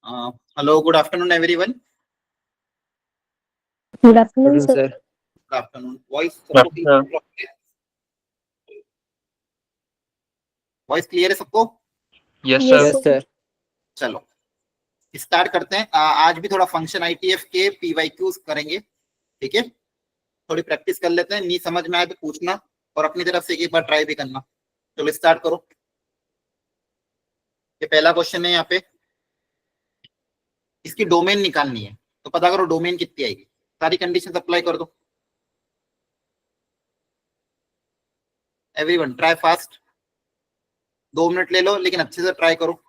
Hello, good afternoon, everyone. Good afternoon, sir. Good afternoon. Voice clear है सबको? Yes Yes, sir. sir. चलो start करते हैं। आज भी थोड़ा फंक्शन आईटीएफ के पीवाईक्यूज करेंगे, ठीक है? थोड़ी प्रैक्टिस कर लेते हैं, नहीं समझ में आए तो पूछना और अपनी तरफ से एक बार ट्राई भी करना। चलो स्टार्ट करो। ये पहला क्वेश्चन है, यहाँ पे इसकी डोमेन निकालनी है, तो पता करो डोमेन कितनी आएगी। सारी कंडीशन अप्लाई कर दो। एवरीवन ट्राई फास्ट, 2 मिनट ले लो, लेकिन अच्छे से ट्राई करो।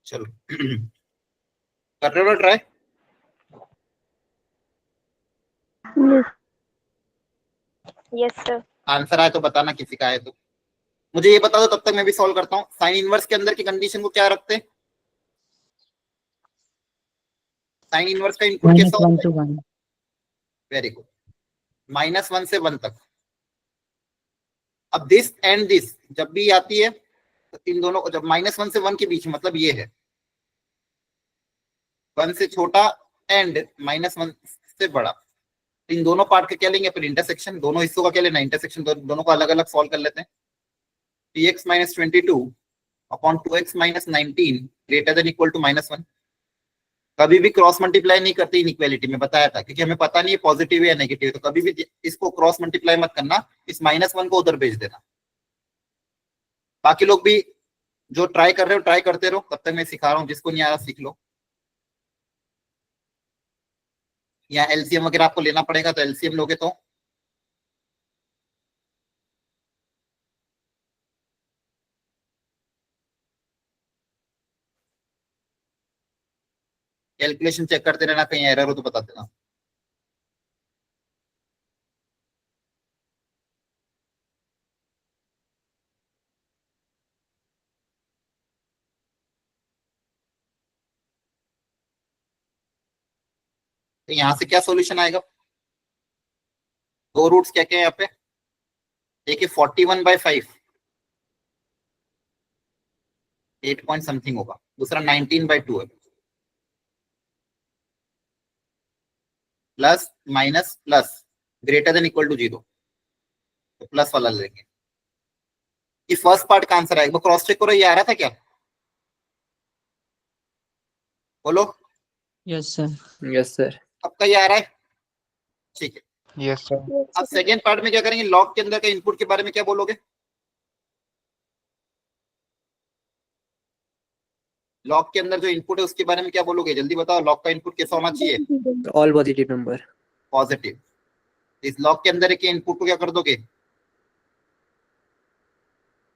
चलो कर रहे हो ट्राई? Yes, sir. आंसर आए तो बताना, किसी का आए तो मुझे ये बता दो, तब तक मैं भी सॉल्व करता हूँ। साइन इनवर्स के अंदर की कंडीशन को क्या रखते हैं? साइन इनवर्स का इनपुट कैसा होता है? वेरी गुड, -1 से 1 तक। अब दिस एंड दिस जब भी आती है तो इन दोनों को, जब -1 से 1 के बीच, मतलब ये है 1 से छोटा एंड -1 से बड़ा, इन दोनों पार्ट का क्या लेंगे? फिर इंटरसेक्शन। दोनों हिस्सों का क्या लेना? इंटरसेक्शन। दोनों को अलग अलग सॉल्व कर लेते हैं। 3x - 22 upon 2x - 19 greater than equal to -1। कभी भी क्रॉस मल्टीप्लाई नहीं करते इनइक्वालिटी में, बताया था, क्योंकि हमें पता नहीं है पॉजिटिव है या नेगेटिव। तो कभी भी इसको क्रॉस मल्टीप्लाई मत करना, इस -1 को उधर भेज देना। बाकी लोग भी जो ट्राई कर रहे हो ट्राई करते रहो, तब तक मैं सिखा रहा हूँ। जिसको नहीं आ रहा सीख लो। या एलसीएम वगैरह आपको लेना पड़ेगा, तो एलसीएम लोगे तो कैलकुलेशन चेक करते रहना, कहीं एरर हो तो बता देना। तो यहाँ से क्या सॉल्यूशन आएगा? दो रूट्स क्या क्या है यहाँ पे? एक है 41/5, 8 पॉइंट समथिंग होगा। दूसरा 19/2 है, plus minus plus greater than equal to 0, तो प्लस वाला लेंगे। ये फर्स्ट पार्ट का आंसर आएगा। क्रॉस चेक करो, ये आ रहा था क्या? बोलो। Yes sir. Yes sir. सबका ये आ रहा है? ठीक है। Yes sir. अब सेकेंड पार्ट में क्या करेंगे? लॉग के अंदर का इनपुट के बारे में क्या बोलोगे? लॉग के अंदर जो इनपुट है उसके बारे में क्या बोलोगे? जल्दी बताओ, लॉग का इनपुट कैसा होना चाहिए? All positive number. पॉजिटिव। इस लॉग के अंदर के इनपुट को क्या कर दोगे?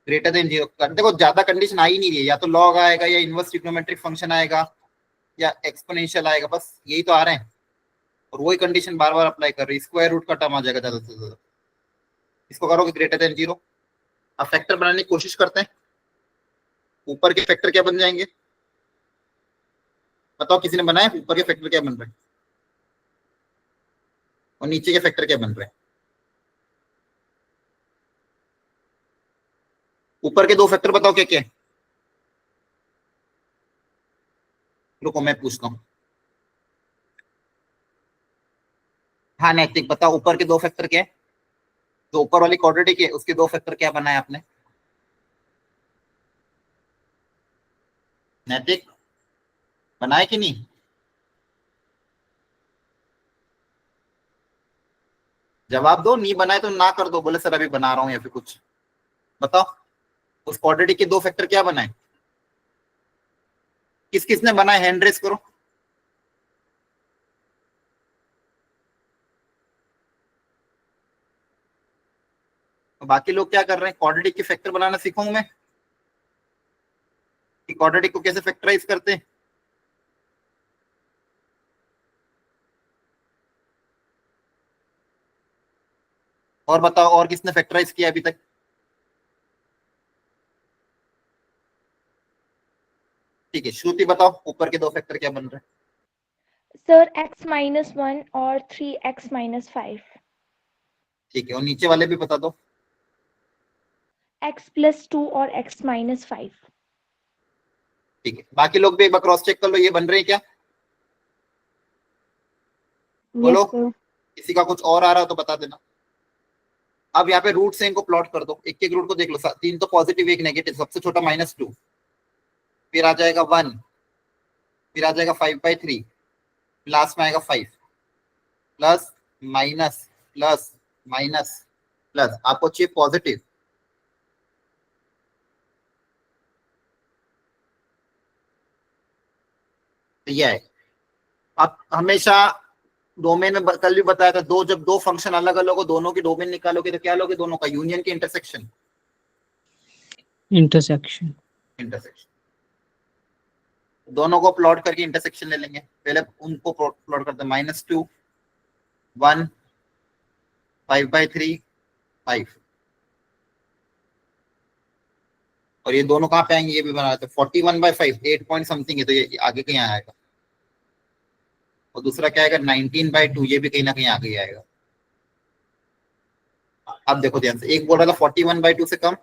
ग्रेटर देन 0 देखो ज्यादा कंडीशन आ ही नहीं रही है, या तो लॉग आएगा या इनवर्स ट्रिग्नोमेट्रिक फंक्शन आएगा या एक्सपोनेंशियल आएगा, बस यही तो आ रहे हैं और वही कंडीशन बार बार अप्लाई कर रही है। स्क्वायर रूट का टर्म आ जाएगा ज्यादा से ज्यादा। इसको करोगे ग्रेटर देन 0। अब फैक्टर बनाने की कोशिश करते हैं। ऊपर के फैक्टर क्या बन जाएंगे बताओ, किसी ने बनाया ऊपर के फैक्टर क्या बन रहे हैं और नीचे के फैक्टर क्या बन रहे हैं? ऊपर के दो फैक्टर बताओ क्या क्या है? रुको मैं पूछता हूँ। हाँ नैतिक बताओ, ऊपर के दो फैक्टर क्या है? जो ऊपर वाली क्वाड्रेटिक है उसके दो फैक्टर क्या बनाया आपने? नैतिक बनाए कि नहीं? जवाब दो, नहीं बनाए तो ना कर दो, बोले सर अभी बना रहा हूँ या फिर कुछ बताओ। उस क्वाड्रेटिक के दो फैक्टर क्या बनाए? किस किसने बनाए, हैंड रेस करो। तो बाकी लोग क्या कर रहे हैं, क्वाड्रेटिक के फैक्टर बनाना सीखूं मैं कि क्वाड्रेटिक को कैसे फैक्टराइज करते हैं? और बताओ, और किसने फैक्टराइज किया अभी तक? ठीक है श्रुति बताओ, ऊपर के दो फैक्टर क्या बन रहे हैं? सर x-1 और 3x-5। ठीक है, और नीचे वाले भी बता दो। x+2 और x-5। ठीक है, बाकी लोग भी एक बार क्रॉस चेक कर लो, ये बन रहे हैं क्या? बोलो, यस सर। किसी का कुछ और आ रहा हो तो बता देना। अब यहाँ पे रूट से इनको प्लॉट कर दो, एक एक रूट को देख लो, तीन तो पॉजिटिव एक नेगेटिव, सबसे छोटा -2, फिर आ जाएगा 1, फिर आ जाएगा 5/3, लास्ट में आएगा 5, plus minus plus minus plus, आपको चाहिए पॉजिटिव। तो ये है। अब हमेशा डोमेन में कल भी बताया था, जब दो फंक्शन अलग अलग हो दोनों की डोमेन निकालोगे तो क्या लोगे? दोनों का यूनियन की इंटरसेक्शन। इंटरसेक्शन। दोनों को प्लॉट करके इंटरसेक्शन ले लेंगे। पहले उनको प्लॉट करते हैं, -2 1 5/3 5, और ये दोनों कहाँ पे आएंगे ये भी बना लेते हैं। 41/5 8 पॉइंट समथिंग है, तो ये आगे कहीं आएगा। और दूसरा क्या आएगा 19/2, ये भी कहीं ना कहीं आगे आएगा। अब देखो ध्यान से, एक बोल रहा था 41/2 से कम,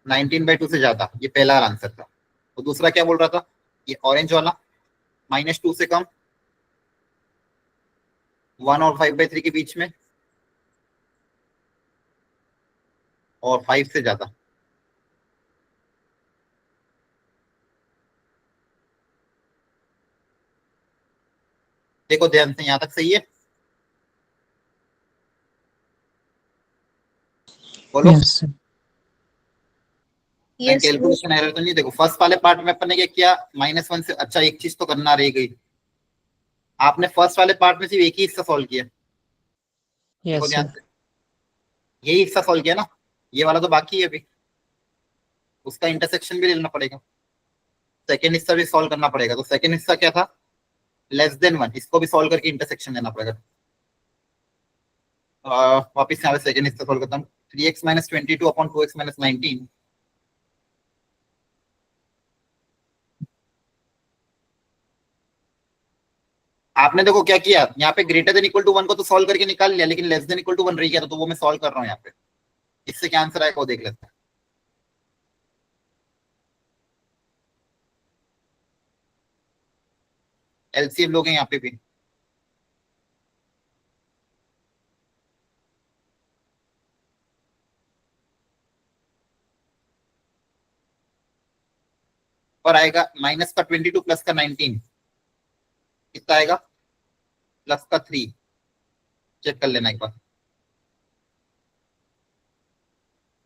19/2 से ज्यादा, ये पहला आंसर था। तो दूसरा क्या बोल रहा था, ये ऑरेंज वाला, -2 से कम, 1 और 5/3 के बीच में, और 5 से ज्यादा। देखो ध्यान से, यहां तक सही है? बोलो। Yes sir. Yes sir. Calculation error तो नहीं? देखो फर्स्ट वाले पार्ट में अपन ने क्या किया, -1 से, अच्छा एक चीज तो करना रह गई, आपने फर्स्ट वाले पार्ट में सिर्फ एक ही हिस्सा सॉल्व किया। देखो यस ध्यान सर। से, यही हिस्सा सॉल्व किया ना, ये वाला तो बाकी है अभी, उसका इंटरसेक्शन भी लेना पड़ेगा। सेकेंड हिस्सा भी सॉल्व करना पड़ेगा। तो सेकेंड हिस्सा क्या था, <1, इसको भी सॉल्व करके इंटरसेक्शन लेना पड़ेगा। वापिस यहाँ पे सेकेंड हिस्सा सॉल्व करता हूँ। 3x - 22 अपॉन 2x - 19, आपने देखो क्या किया, यहाँ पे ग्रेटर देन इक्वल टू 1 को तो सॉल्व करके निकाल लिया, लेकिन लेस देन इक्वल टू 1 रह गया, तो वो मैं सॉल्व कर रहा हूँ यहाँ पे। इससे क्या आंसर आएगा वो देख लेते हैं। एलसीएम लोग हैं यहाँ पे भी। और आएगा माइनस का 22 प्लस का 19, कितना आएगा? प्लस का 3, चेक कर लेना एक बार।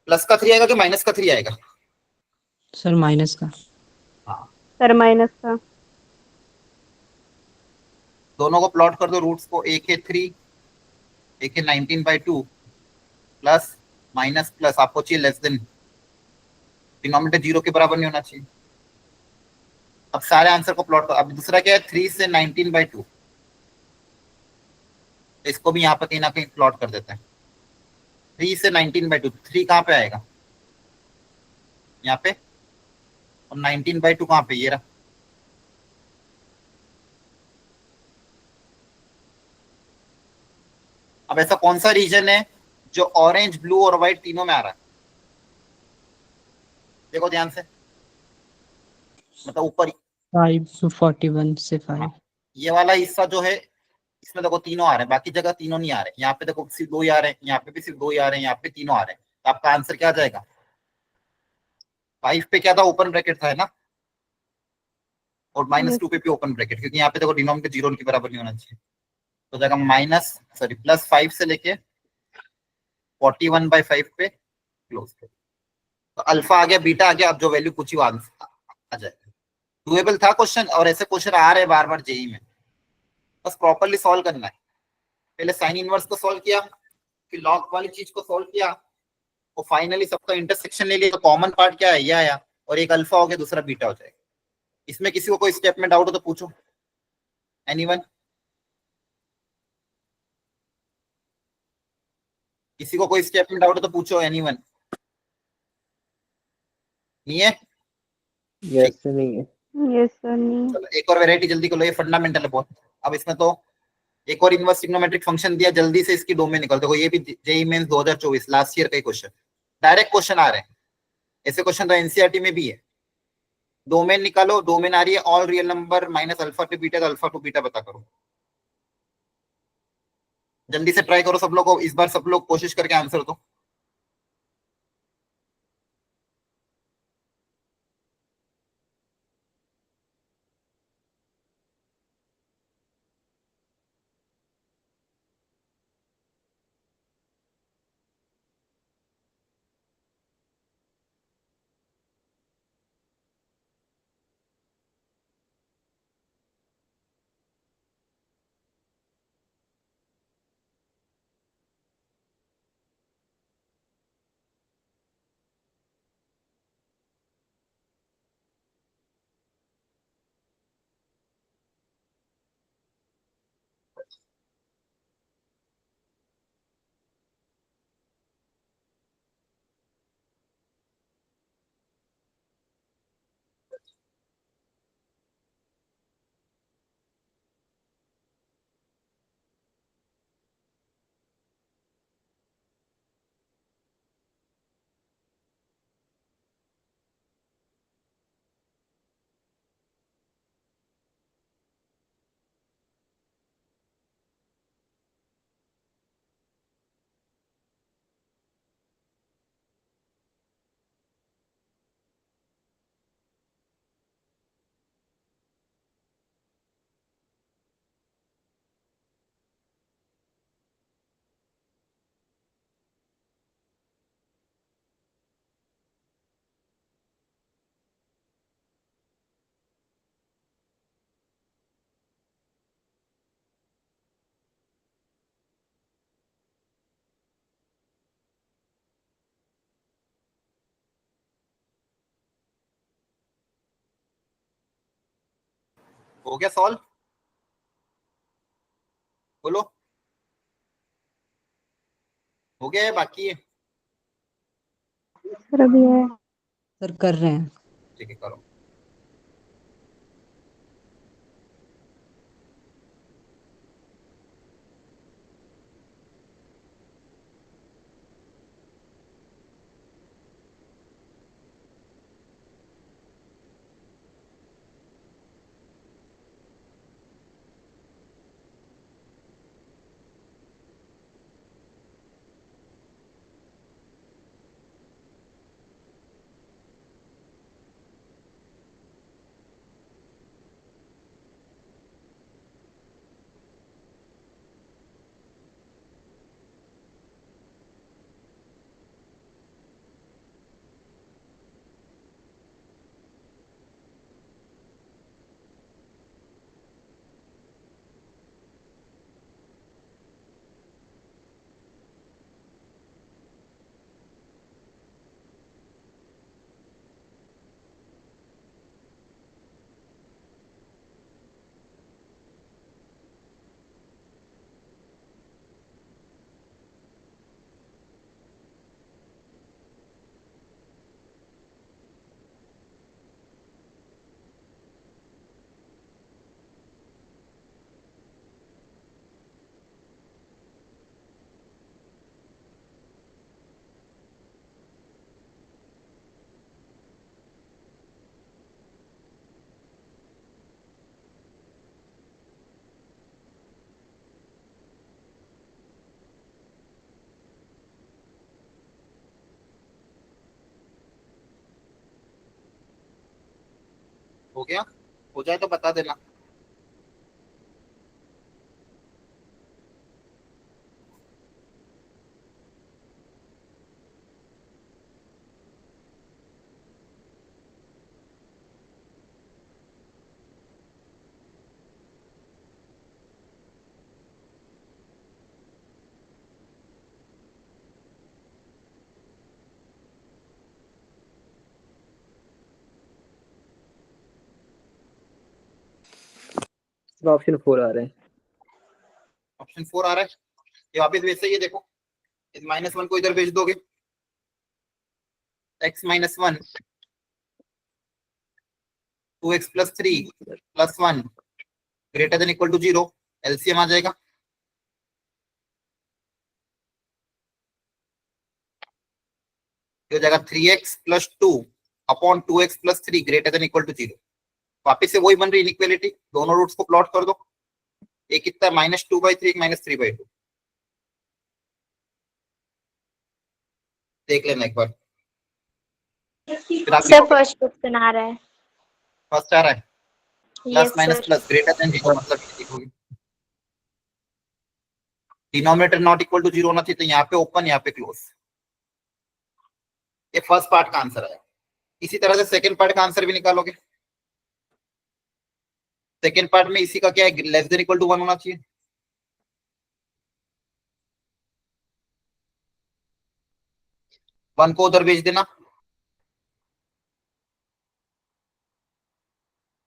प्लस का 3 आएगा कि माइनस का 3 आएगा? सर माइनस का। हाँ, सर माइनस का। दोनों को प्लॉट कर दो रूट्स को, एक है 3, एक है 19/2 प्लस माइनस प्लस आपको चाहिए लेस देन, डिनोमिनेटर 0 के बराबर नहीं होना चाहिए। अब सारे आंसर को प्लॉट करो। अब दूसरा क्या है, 3 से 19/2, तो इसको भी यहाँ पे कहीं ना कहीं प्लॉट कर देते हैं। 3 से 19/2, 3 कहाँ पे आएगा, यहाँ पे, और 19/2 कहाँ पे, ये रहा। अब ऐसा कौन सा रीजन है जो ऑरेंज, ब्लू और व्हाइट तीनों में आ रहा है, देखो ध्यान से, मतलब ऊपर। 5 to 41 से 5। हाँ, ये वाला हिस्सा जो है, इसमें देखो तीनों आ रहे हैं, बाकी जगह तीनों नहीं आ रहे। यहाँ पे देखो सिर्फ 2 ही आ रहे हैं, यहाँ पे भी सिर्फ 2 ही आ रहे हैं, यहाँ पे तीनों आ रहे हैं। तो आपका आंसर क्या आ जाएगा, 5 पे क्या था, ओपन ब्रैकेट था, है ना, और Yes. -2 पे भी ओपन ब्रैकेट, क्योंकि यहाँ पे देखो डिनोमिनेटर 0 के बराबर नहीं होना चाहिए। तो जाएगा माइनस, सॉरी, +5 से लेके 41/5 पे क्लोज। तो अल्फा आ गया, बीटा आ गया, अब जो वैल्यू पूछी वो आंसर आ जाएगा। डुएबल था क्वेश्चन, और ऐसे क्वेश्चन आ रहे हैं बार बार जेई में, बस प्रॉपरली सॉल्व करना है। पहले साइन इनवर्स को सॉल्व किया, फिर लॉग वाली चीज को सॉल्व किया, और फाइनली सबका इंटरसेक्शन ले लिया। तो कॉमन पार्ट क्या है, ये आया, और एक अल्फा हो गया, दूसरा बीटा हो जाएगा। इसमें किसी को कोई स्टेप में डाउट हो तो पूछो, एनीवन, किसी को कोई स्टेप में डाउट हो तो पूछो, एनीवन, नहीं है? ठीक, यस सर, नहीं है। Yes, sir. नहीं. चलो एक और वेराइटी जल्दी कर लो, ये फंडामेंटल है बहुत। अब इसमें तो एक और इनवर्स ट्रिग्नोमेट्रिक फंक्शन दिया, जल्दी से इसकी डोमेन निकल। देखो ये भी जेई मेंस 2024 लास्ट ईयर का क्वेश्चन, डायरेक्ट क्वेश्चन आ रहे हैं। ऐसे क्वेश्चन तो एनसीईआरटी में भी है। डोमेन निकालो, डोमेन आ रही है all real number minus alpha two beta, तो अल्फा टू बीटा पता करो। जल्दी से ट्राई करो सब लोग को, इस बार सब लोग कोशिश करके आंसर दो। हो गया सॉल्व, बोलो, हो गया है बाकी है? Sir, अभी है. सर कर रहे हैं। ठीक है, करो। हो गया? हो जाए तो बता देना। ऑप्शन 4 आ रहा है। ऑप्शन 4 आ रहा है। ये वापिस वैसे ही देखो, -1 को इधर भेज दोगे, x - 1 2x + 3 + 1 > 0, एलसीएम आ जाएगा। हो जाएगा 3x + 2 अपॉन 2x + 3 > 0। वापिस से वही बन रही इनइक्वालिटी, दोनों रूट्स को प्लॉट कर दो। एक कितना -2/3, एक -3/2। देख लेना एक बार। फिर आप सर फर्स्ट क्वेश्चन आ रहा है। फर्स्ट आ रहा है, यस प्लस सर। प्लस > 0, मतलब ये लिखोगे। डिनोमिनेटर नॉट इक्वल टू 0 होना चाहिए, तो यहाँ पे ओपन, यहाँ पे क्लोज। ये फर्स्ट पार्ट का आंसर है। इसी तरह से सेकंड पार्ट का आंसर भी निकालोगे। सेकंड पार्ट में इसी का क्या है, << 1 होना चाहिए। वन को उधर भेज देना,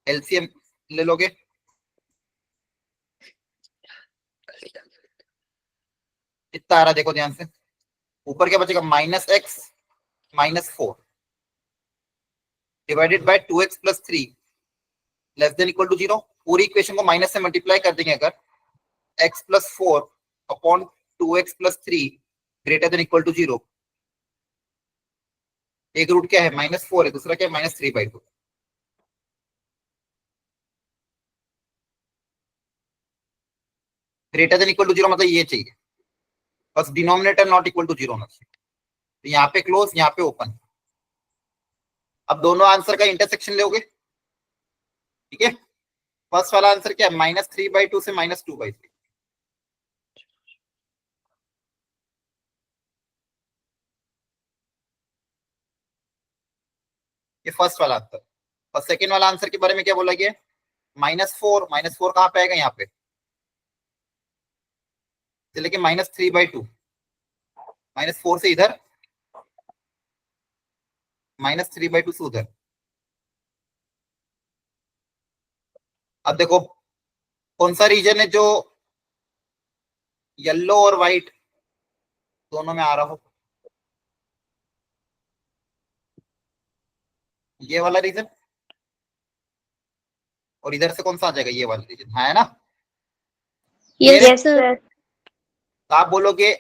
एलसीएम ले लोगे। इतना आ रहा देखो ध्यान से, ऊपर क्या बचेगा, -x - 4 डिवाइडेड बाय 2x + 3 << 0। पूरी इक्वेशन को माइनस से मल्टीप्लाई कर देंगे अगर, x + 4 अपॉन 2x + 3 > 0। एक रूट क्या है, -4 है, दूसरा क्या है, -3/2। > 0 मतलब ये चाहिए, बस डिनोमिनेटर नॉट इक्वल टू 0 होना चाहिए। तो यहाँ पे क्लोज, यहाँ पे ओपन। अब दोनों आंसर का इंटरसेक्शन लोगे, ठीक है। फर्स्ट वाला आंसर क्या है, -3/2 से -2/3। ये फर्स्ट वाला आंसर। और सेकेंड वाला आंसर के बारे में क्या बोला गया, -4 कहाँ पे आएगा, यहाँ पे से लेके -3/2, -4 से इधर, -3/2 से उधर। अब देखो कौन सा रीजन है जो येलो और व्हाइट दोनों में आ रहा हो, ये वाला रीजन। और इधर से कौन सा आ जाएगा, ये वाला रीजन, है ना। Yes sir. तो आप बोलोगे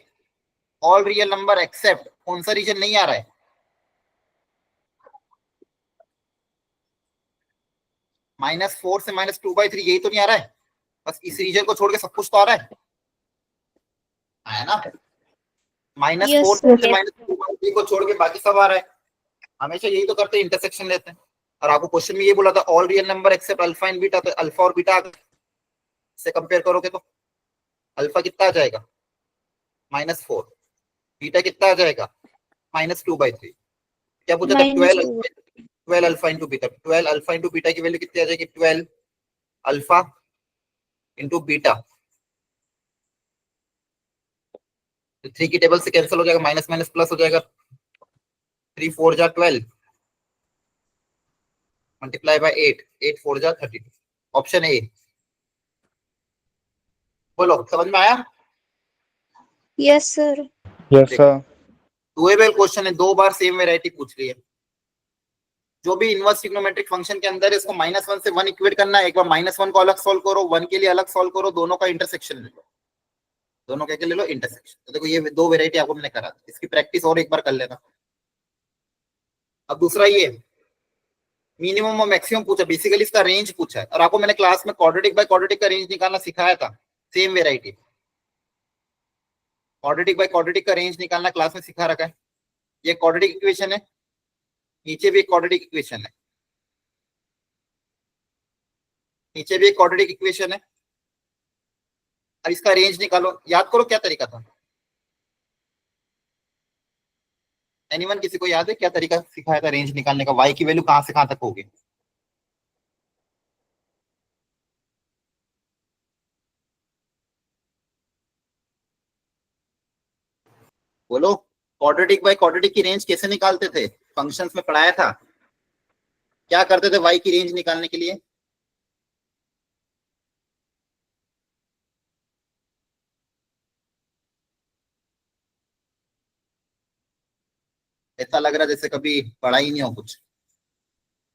ऑल रियल नंबर एक्सेप्ट, कौन सा रीजन नहीं आ रहा है, -4 से -2/3, यही तो नहीं आ रहा है। बस इस रीजन को छोड़ के सब कुछ तो आ रहा है ना। -4 से -2/3 को छोड़ के बाकी सब आ रहा है। हमेशा यही तो करते हैं, इंटरसेक्शन लेते हैं। और आपको क्वेश्चन में ये बोला था all real number except alpha and beta, तो अल्फा और बीटा से कंपेयर करोगे तो अल्फा कितना आ जाएगा, -4, बीटा कितना आ जाएगा, -2/3। क्या पूछा था, 12 alpha into beta. 12 alpha into beta की वैल्यू कितनी आ जाएगी, 12 अल्फा इंटू बीटा। 3 की टेबल से कैंसिल हो जाएगा, माइनस माइनस प्लस हो जाएगा, 3 4 जा 12 मल्टीप्लाई बाय 8, 8 4 जा 32। Option A. बोलो समझ में आया। Yes sir. Yes sir. Doable question है, 2 बार सेम वैरायटी पूछ रही है। जो भी इनवर्स ट्रिग्नोमेट्रिक फंक्शन के अंदर है, इसको -1 से 1 इक्वेट करना है। एक बार -1 को अलग सॉल्व करो, 1 के लिए अलग सॉल्व करो, दोनों का इंटरसेक्शन ले लो, दोनों के ले लो इंटरसेक्शन। तो देखो ये 2 वैरायटी आपको मैंने करा, इसकी प्रैक्टिस और एक बार कर लेना। अब दूसरा ये मिनिमम और मैक्सिमम पूछा, बेसिकली इसका रेंज पूछा है। और आपको मैंने क्लास में क्वाड्रेटिक बाय क्वाड्रेटिक का रेंज निकालना सिखाया था, same variety. Quadratic by quadratic का रेंज निकालना क्लास में सिखा रखा है। ये क्वाड्रेटिक इक्वेशन है, नीचे भी एक क्वाड्रेटिक इक्वेशन है। नीचे भी एक क्वाड्रेटिक इक्वेशन है। अब इसका रेंज निकालो। याद करो क्या तरीका था। एनीवन, किसी को याद है क्या तरीका सिखाया था रेंज निकालने का? वाई की वैल्यू कहां से कहां तक होगी? बोलो। क्वाड्रेटिक बाय क्वाड्रेटिक की रेंज कैसे निकालते थे? फंक्शंस में पढ़ाया था। क्या करते थे वाई की रेंज निकालने के लिए? ऐसा लग रहा है जैसे कभी पढ़ा ही नहीं हो कुछ।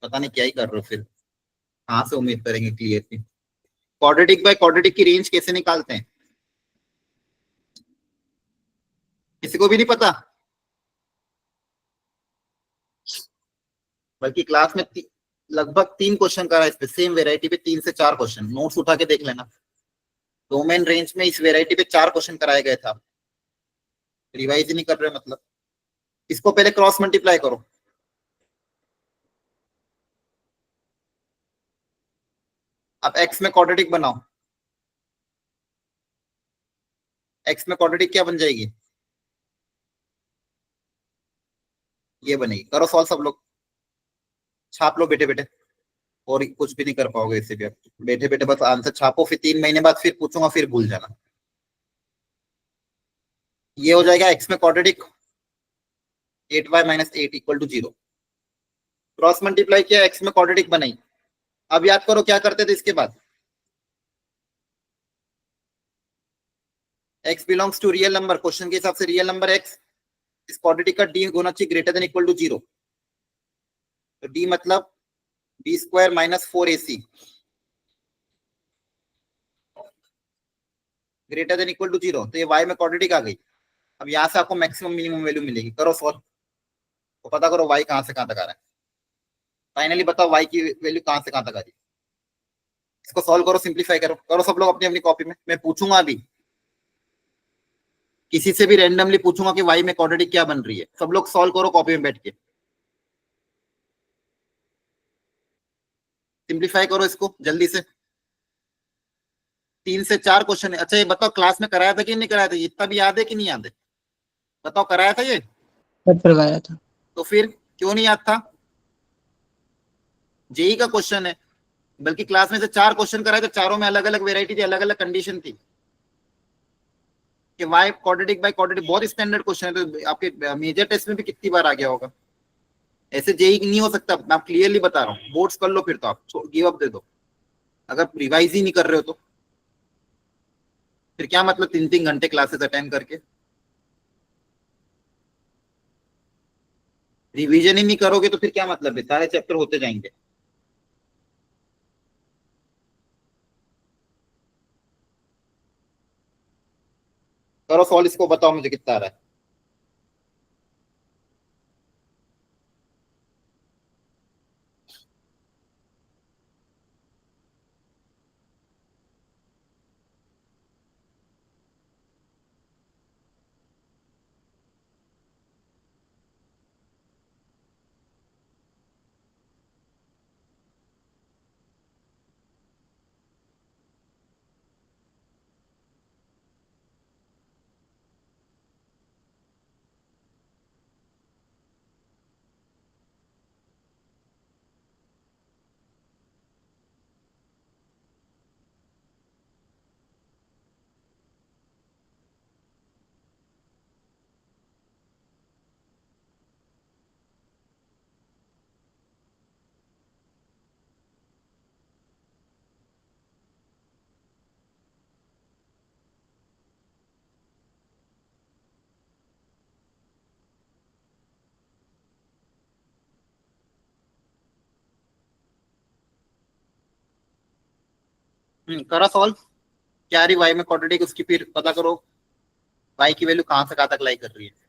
पता नहीं क्या ही कर रहे हो फिर। कहाँ से उम्मीद करेंगे क्लियर? क्वाड्रेटिक बाय क्वाड्रेटिक की रेंज कैसे निकालते हैं? किसी को भी नहीं पता? बल्कि क्लास में लगभग 3 क्वेश्चन करा इस पे, सेम वेराइटी पे 3 से 4 क्वेश्चन। नोट्स उठा के देख लेना। डोमेन रेंज में इस वेराइटी पे 4 क्वेश्चन कराए गए था। रिवाइज ही नहीं कर रहे मतलब। इसको पहले क्रॉस मल्टीप्लाई करो। अब एक्स में क्वाड्रेटिक बनाओ। एक्स में क्वाड्रेटिक क्या बन जाएगी? ये बनेगी। करो सॉल्व सब लोग। छाप लो बेटे बेटे। और कुछ भी नहीं कर पाओगे इससे भी। बैठे बैठे बस आंसर छापो, फिर 3 महीने बाद फिर पूछूंगा, फिर भूल जाना। ये हो जाएगा एक्स में quadratic 8y - 8 equal to 0। Cross multiply किया, एक्स में क्वाड्रेटिक बनाई। अब याद करो क्या करते थे इसके बाद। x belongs to real number, question के हिसाब से रियल नंबर x। इस क्वाड्रेटिक का d होना चाहिए ग्रेटर देन इक्वल टू 0। तो d मतलब b² - 4ac greater than equal to 0। तो ये y में क्वाड्रेटिक आ गई। अब यहाँ से आपको मैक्सिमम मिनिमम वैल्यू मिलेगी। करो सॉल्व। तो पता करो y कहां से कहां तक आ रहा है। फाइनली बताओ y की वैल्यू कहां से कहां तक आ रही है। इसको सॉल्व करो, सिंप्लीफाई करो। करो सब लोग अपनी अपनी कॉपी में। मैं पूछूंगा अभी, किसी से भी रैंडमली पूछूंगा कि y में क्वाड्रेटिक क्या बन रही है। सब लोग सॉल्व करो कॉपी में बैठ के। सिंप्लीफाई करो इसको जल्दी से। 3 से 4 क्वेश्चन है। अच्छा ये बताओ क्लास में कराया था कि नहीं कराया था? इतना भी याद है कि नहीं याद है? बताओ कराया था ये? सर करवाया था। तो फिर क्यों नहीं याद था? जेई का क्वेश्चन है। बल्कि क्लास में से 4 क्वेश्चन कराए तो चारों में अलग अलग वेरायटी थी, अलग अलग कंडीशन थी कि वाई क्वाड्रेटिक बाय क्वाड्रेटिक। बहुत स्टैंडर्ड क्वेश्चन है। तो आपके मेजर टेस्ट में भी कितनी बार आ गया होगा। ऐसे जेई नहीं हो सकता। मैं आप क्लियरली बता रहा हूँ। बोर्ड्स कर लो फिर तो आप गिव अप दे दो, अगर रिवाइज ही नहीं कर रहे हो तो। फिर क्या मतलब 3 3 घंटे क्लासेस अटेंड करके रिवीजन ही नहीं करोगे तो फिर क्या मतलब है? सारे चैप्टर होते जाएंगे। करो सॉल्व इसको, बताओ मुझे कितना आ रहा है। करो सॉल्व। क्या रही वाई में क्वाड्रेटिक, उसकी फिर पता करो वाई की वैल्यू कहां से कहां तक लाई कर रही है।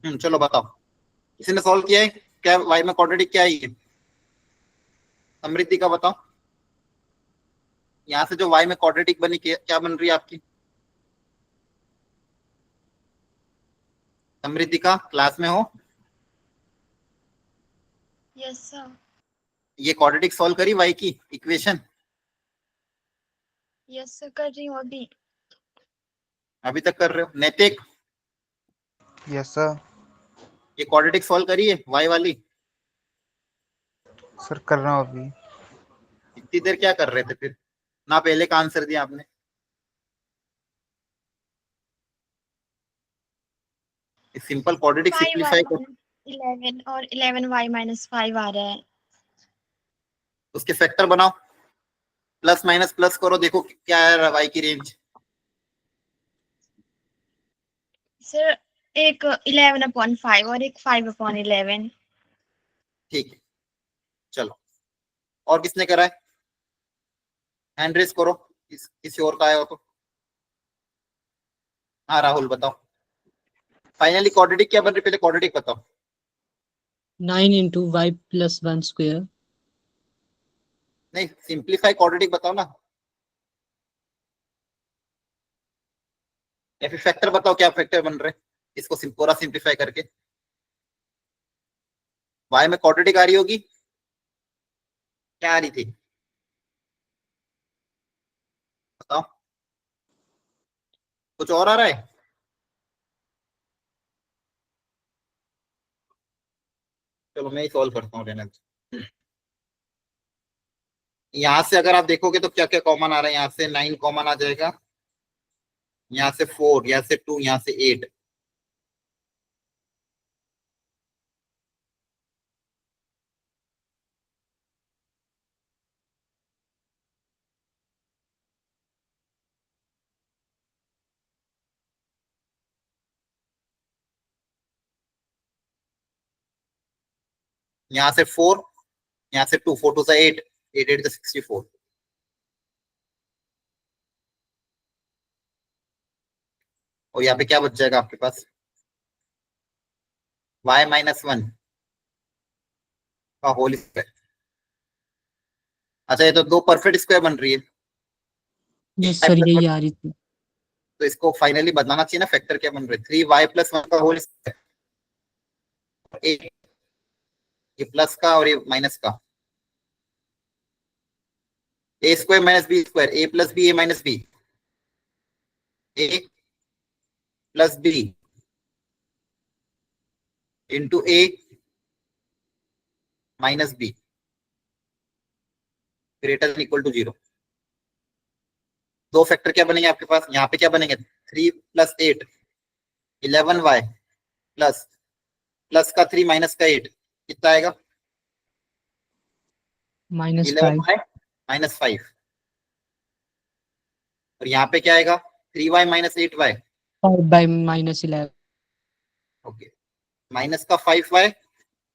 चलो बताओ, किसी ने सॉल्व किया है क्या? वाई में क्वाड्रेटिक क्या है ये? समृद्धि का बताओ, यहाँ से जो वाई में क्वाड्रेटिक बनी क्या बन रही है आपकी? समृद्धि का क्लास में हो? Yes sir. ये क्वाड्रेटिक सॉल्व करी वाई की इक्वेशन? यस सर, कर रही हूँ अभी। अभी तक कर रहे हो? नैतिक, यस सर। ये क्वाड्रेटिक सॉल्व करी है वाई वाली? सर कर रहा हूँ अभी। इतनी देर क्या कर रहे थे फिर? ना पहले का आंसर दिया आपने। सिंपल क्वाड्रेटिक सिंप्लीफाई कर, 11 और 11y-5 आ रहा है। उसके फैक्टर बनाओ, प्लस माइनस प्लस करो, देखो क्या है वाई की रेंज। सर एक 11/5 और एक 5/11। ठीक है, चलो। और किसने करा है? हैंड रेस करो, किसी और का आया हो तो। हाँ राहुल बताओ, फाइनली क्वाड्रेटिक क्या बन रही, पहले क्वाड्रेटिक बताओ। 9 into y plus 1 square. नहीं, सिंप्लीफाई क्वाड्रेटिक बताओ ना, या फिर फैक्टर बताओ, क्या फैक्टर बन रहे इसको पूरा सिंप्लीफाई करके। वाई में क्वाड्रेटिक आ रही होगी, क्या आ रही थी बताओ? कुछ और आ रहा है? चलो मैं ही सॉल्व करता हूँ, रहने दो। यहाँ से अगर आप देखोगे तो क्या क्या कॉमन आ रहा है, यहाँ से 9 कॉमन आ जाएगा, यहाँ से 4, यहाँ से 2, यहाँ से 8। यहाँ से 4, यहाँ से 2, 4 2 से 8, 8 8 64। और यहाँ पे क्या बच जाएगा आपके पास? y-1 का होल स्क्वायर। अच्छा, ये तो दो परफेक्ट स्क्वायर बन रही है, यस सर, यही आ रही थी। तो इसको फाइनली बताना चाहिए ना, फैक्टर क्या बन रहे? 3y+1 का होल स्क्वायर, ये प्लस का और ये माइनस का, a square minus b square, a plus b a minus b, a plus b into a minus b greater than equal to 0। दो फैक्टर क्या बनेंगे आपके पास? यहाँ पे क्या बनेंगे? 3 + 8 11y प्लस प्लस का 3 माइनस का 8 कितना आएगा? -5. 11y - 5। और यहाँ पे क्या आएगा? 3y - 8y। 5/-11. ओके, माइनस का 5y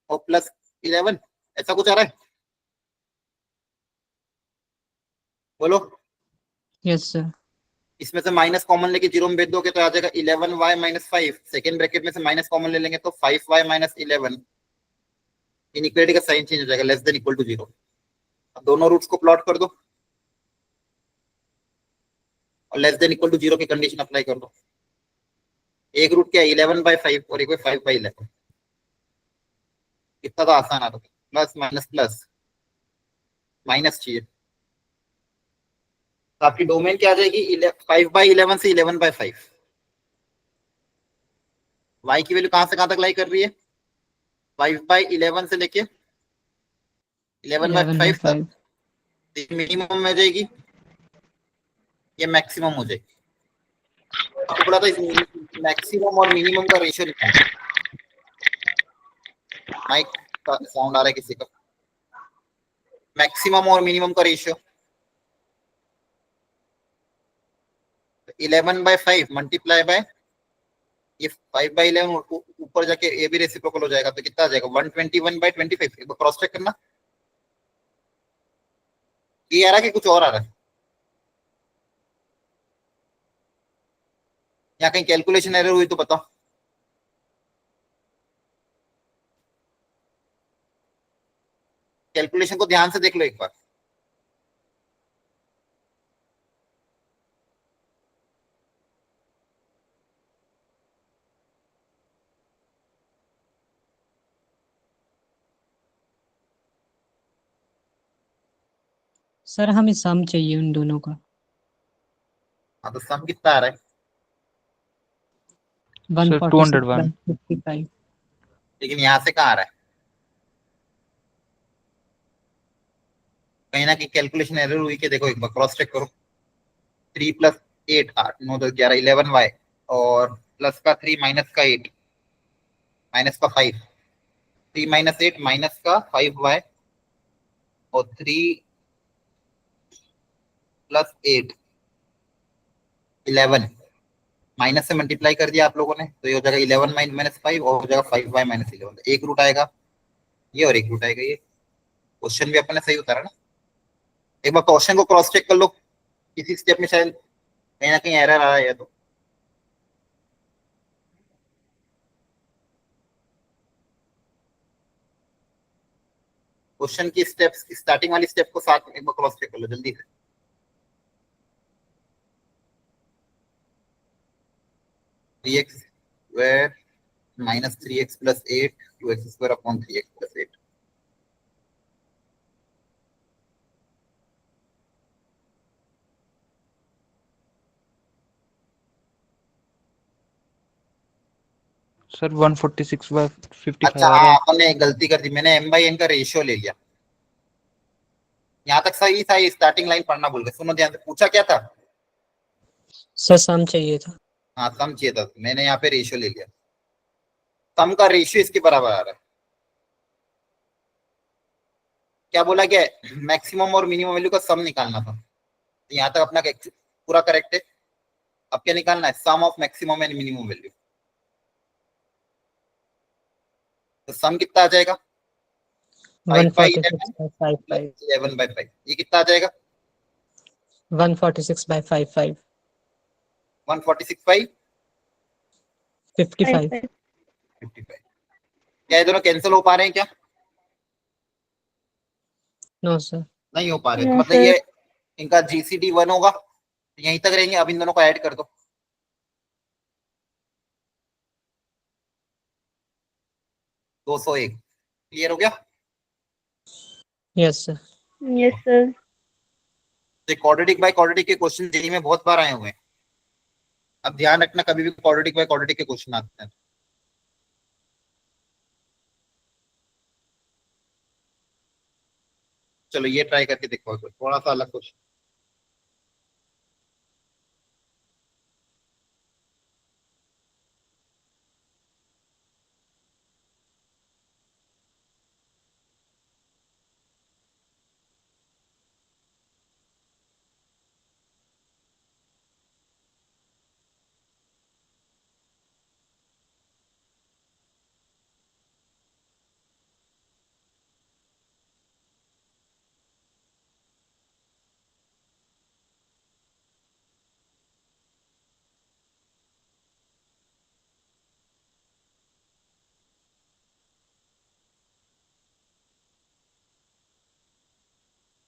और प्लस 11, ऐसा कुछ आ रहा है? बोलो। Yes sir. इसमें से माइनस कॉमन लेके 0 में भेज दोगे तो आ जाएगा 11y - 5। सेकेंड ब्रैकेट में से माइनस कॉमन ले लेंगे तो 5y - 11। इनइक्वालिटी का साइन चेंज हो जाएगा, लेस देन इक्वल टू 0। अब दोनों रूट्स को प्लॉट कर दो और लेस देन इक्वल टू 0 की कंडीशन अप्लाई कर दो। एक रूट क्या है? 11/5 और एक 5/11। कितना तो आसान आ रहा है, प्लस माइनस प्लस माइनस चाहिए, तो आपकी डोमेन क्या आ जाएगी? 5/11 से 11/5। y की वैल्यू कहां से कहां तक लाई कर रही है? 5/11 से लेके 11/5 तक। 11/5. मिनिमम में जाएगी, ये मैक्सिमम हो जाएगी। आपको बोला था इस मैक्सिमम और मिनिमम का रेशियो निकालना। माइक का साउंड आ रहा है किसी का? मैक्सिमम और मिनिमम का रेशियो 11/5 मल्टीप्लाई बाय ये 5/11 ऊपर जाके ये भी रेसिप्रोकल हो जाएगा तो कितना आ जाएगा 121/25। एक बार क्रॉस चेक करना ये आ रहा है कि कुछ और आ रहा है? यहाँ कहीं कैलकुलेशन एरर हुई तो बताओ। कैलकुलेशन को ध्यान से देख लो एक बार। सर हमें सम चाहिए उन दोनों का। हाँ तो सम कितना आ रहा है? 146 by 201 55। लेकिन यहाँ से कहाँ आ रहा है? कहीं ना कहीं कैलकुलेशन एरर हुई कि देखो एक बार क्रॉस चेक करो। 3 + 8 8 9 10 11 11y और प्लस का 3 माइनस का 8 माइनस का 5 3 - 8 माइनस का 5y और 3 + 8 11 माइनस से मल्टीप्लाई कर दिया आप लोगों ने तो ये हो जाएगा 11 - 5 और हो जाएगा 5y - 11। एक रूट आएगा ये और एक रूट आएगा ये। क्वेश्चन भी अपने सही उतारा ना। एक बार क्वेश्चन को क्रॉस चेक कर लो किसी स्टेप में शायद कहीं ना कहीं एरर आ रहा है तो। क्वेश्चन की स्टेप्स स्टार्टिंग वाली स्टेप को साथ में एक बार क्रॉस चेक कर लो जल्दी से। Three x square -3x + 8 2x² upon 3x + 8। Sir 146/55 अच्छा आ रहा हाँ है। अपन ने एक गलती कर दी मैंने m/n का रेशियो ले लिया। यहाँ तक सही था ये स्टार्टिंग लाइन पढ़ना भूल गए। सुनो ध्यान से पूछा क्या था? सर सम चाहिए था। हाँ सम चाहिए था मैंने यहाँ पे रेशियो ले लिया। सम का रेशियो इसके बराबर आ रहा है। क्या बोला गया है? मैक्सिमम और मिनिमम वैल्यू का सम निकालना था। तो यहाँ तक अपना पूरा करेक्ट है। अब क्या निकालना है? Sum of maximum and minimum value. तो सम कितना आ जाएगा? 5/11 146 by 55। 11/5 ये कितना आ जाएगा? 146 by 55। 146/55। 55। 55 क्या ये दोनों कैंसिल हो पा रहे हैं क्या? No sir. नहीं हो पा रहे तो No, मतलब sir. ये इनका GCD 1 होगा तो यहीं तक रहेंगे। अब इन दोनों को ऐड कर दो 201। क्लियर हो गया? Yes sir. Yes, sir. तो क्वाड्रेटिक बाय क्वाड्रेटिक के क्वेश्चन जेई में बहुत बार आए हुए हैं। अब ध्यान रखना कभी भी क्वाड्रेटिक बाय क्वाड्रेटिक के क्वेश्चन आते हैं। चलो ये ट्राई करके देखो थोड़ा सा अलग क्वेश्चन।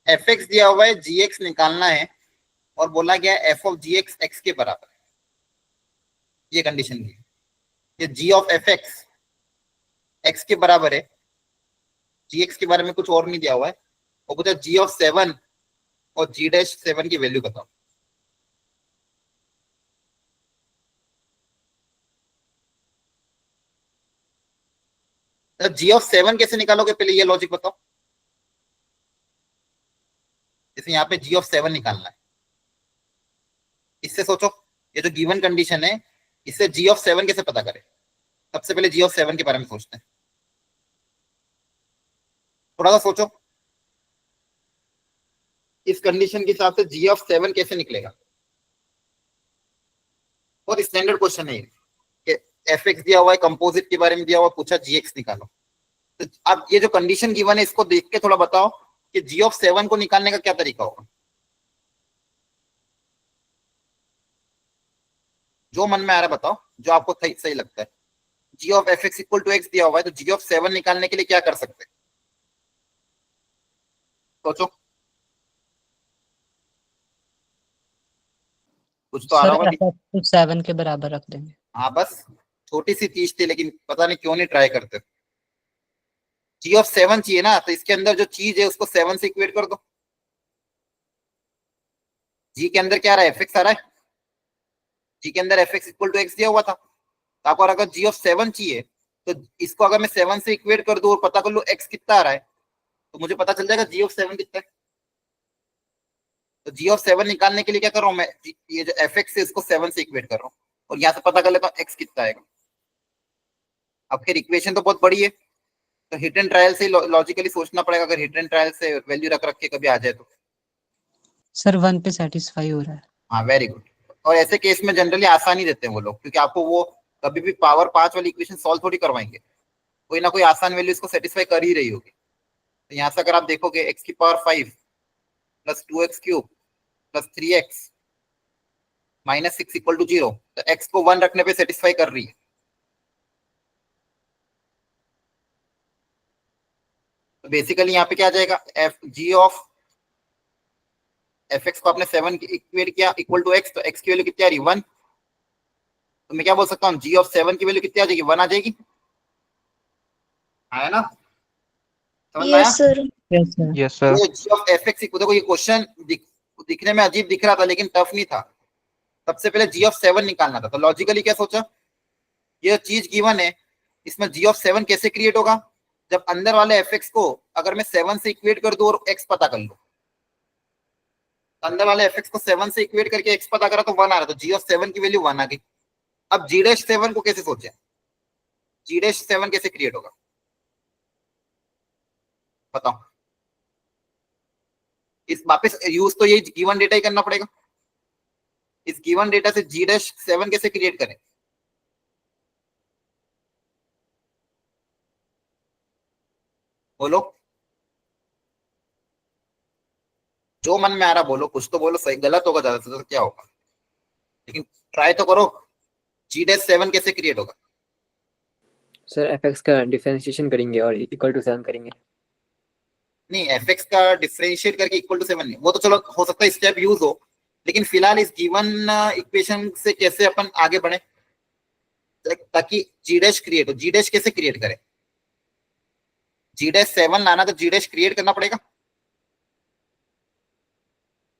fx दिया हुआ है gx निकालना है और बोला गया f of gx x के बराबर है। ये कंडीशन दी ये g of fx x के बराबर है। gx के बारे में कुछ और नहीं दिया हुआ है। वो बोलता है g of 7 और g-7 की वैल्यू बताओ। तो g of 7 कैसे निकालोगे पहले ये लॉजिक बताओ। जैसे यहाँ पे g of 7 निकालना है इससे सोचो ये जो गिवन कंडीशन है इससे g of 7 कैसे पता करें। सबसे पहले g of 7 के बारे में सोचते हैं। थोड़ा सा सोचो, इस कंडीशन के हिसाब से जी ऑफ 7 कैसे निकलेगा? और स्टैंडर्ड क्वेश्चन है ये कि एफ एक्स दिया हुआ है, कंपोजिट के बारे में दिया हुआ, पूछा जी एक्स निकालो। तो अब ये जो कंडीशन गिवन है इसको देख के थोड़ा बताओ कि जी ऑफ 7 को निकालने का क्या तरीका होगा, जो मन में आ रहा है बताओ, जो आपको सही लगता है। G of f x equal to x दिया हुआ है, तो जी ऑफ 7 निकालने के लिए क्या कर सकते हैं, सोचो, कुछ तो आ सर रहा होगा। एफ को 7 के बराबर रख देंगे। हाँ बस, छोटी सी चीज थी, लेकिन पता नहीं क्यों नहीं ट्राई करते। जी ऑफ 7 चाहिए ना, तो इसके अंदर जो चीज है उसको 7 से इक्वेट कर दो। जी के अंदर क्या आ रहा है, एफ एक्स आ रहा है, जी के अंदर F x equal to x दिया हुआ था। तो आपको अगर जी ऑफ 7 चाहिए तो इसको अगर मैं 7 से इक्वेट कर दूं और पता कर लूं एक्स कितना आ रहा है, तो मुझे पता चल जाएगा जी ऑफ 7 कितना है। तो जी ऑफ 7 निकालने के लिए क्या कर रहा हूं मैं, ये जो एफ एक्स है इसको 7 से इक्वेट कर रहा हूँ और यहाँ से पता कर लेता हूँ एक्स कितना आएगा। अब फिर इक्वेशन तो बहुत बड़ी है, तो हिट एंड ट्रायल से लॉजिकली सोचना पड़ेगा, अगर हिट एंड ट्रायल से वैल्यू रख के कभी आ जाए तो। सर 1 पे सेटिस्फाई हो रहा है। हाँ वेरी गुड। और ऐसे केस में जनरली आसानी देते हैं वो लोग, क्योंकि आपको वो कभी भी पावर 5 वाली इक्वेशन सॉल्व थोड़ी करवाएंगे, कोई ना कोई आसान वैल्यू इसको सेटिस्फाई कर ही रही होगी। तो यहाँ से अगर आप देखोगे एक्स की power 5 plus 2x cube plus 3x minus 6 equal to 0, तो एक्स को 1 रखने पे सेटिस्फाई कर रही है। तो बेसिकली यहाँ पे क्या आ जाएगा, F G of f x को आपने 7 इक्वेट किया इक्वल टू एक्स, तो एक्स की वैल्यू कितनी आ रही है 1। तो मैं क्या बोल सकता हूँ, जी ऑफ 7 की वैल्यू कितनी आ जाएगी, 1 आ जाएगी। आया ना, समझ में आया? Yes, sir. Yes sir. Yes, sir. तो जी ऑफ एफ एक्स, देखो ये क्वेश्चन दिखने में अजीब दिख रहा था लेकिन टफ नहीं था। सबसे पहले जी ऑफ 7 निकालना था, तो लॉजिकली क्या सोचा, ये चीज गिवन है, इसमें जी ऑफ 7 कैसे क्रिएट होगा, जब अंदर वाले एफ एक्स को अगर मैं 7 से इक्वेट कर दूं और एक्स पता कर लूं, अंदर वाले एफ एक्स को 7 से इक्वेट करके एक्स पता करा तो 1 आ रहा, तो जी ऑफ 7 की वैल्यू 1 आ गई। अब जी डैश 7 को कैसे सोचे, जी डैश 7 कैसे क्रिएट होगा बताओ? इस वापस यूज तो यही गिवन डेटा ही करना पड़ेगा। इस गिवन डेटा से जी डैश 7 कैसे क्रिएट करें, बोलो, जो मन में आ रहा बोलो, कुछ तो बोलो, सही गलत होगा ज्यादा से तो क्या होगा, लेकिन ट्राई तो करो। जी डैश 7 कैसे क्रिएट होगा? सर एफ एक्स का डिफरेंशिएशन करेंगे और इक्वल टू 7 करेंगे। नहीं, एफ एक्स का डिफरेंशिएट करके इक्वल टू 7 नहीं, वो तो चलो हो सकता है स्टेप यूज हो, लेकिन फिलहाल इस गिवन इक्वेशन से कैसे अपन आगे बढ़े ताकि जी डैश क्रिएट हो। जी डैश कैसे क्रिएट करें, जी डैश 7 लाना तो जी डैश क्रिएट करना पड़ेगा,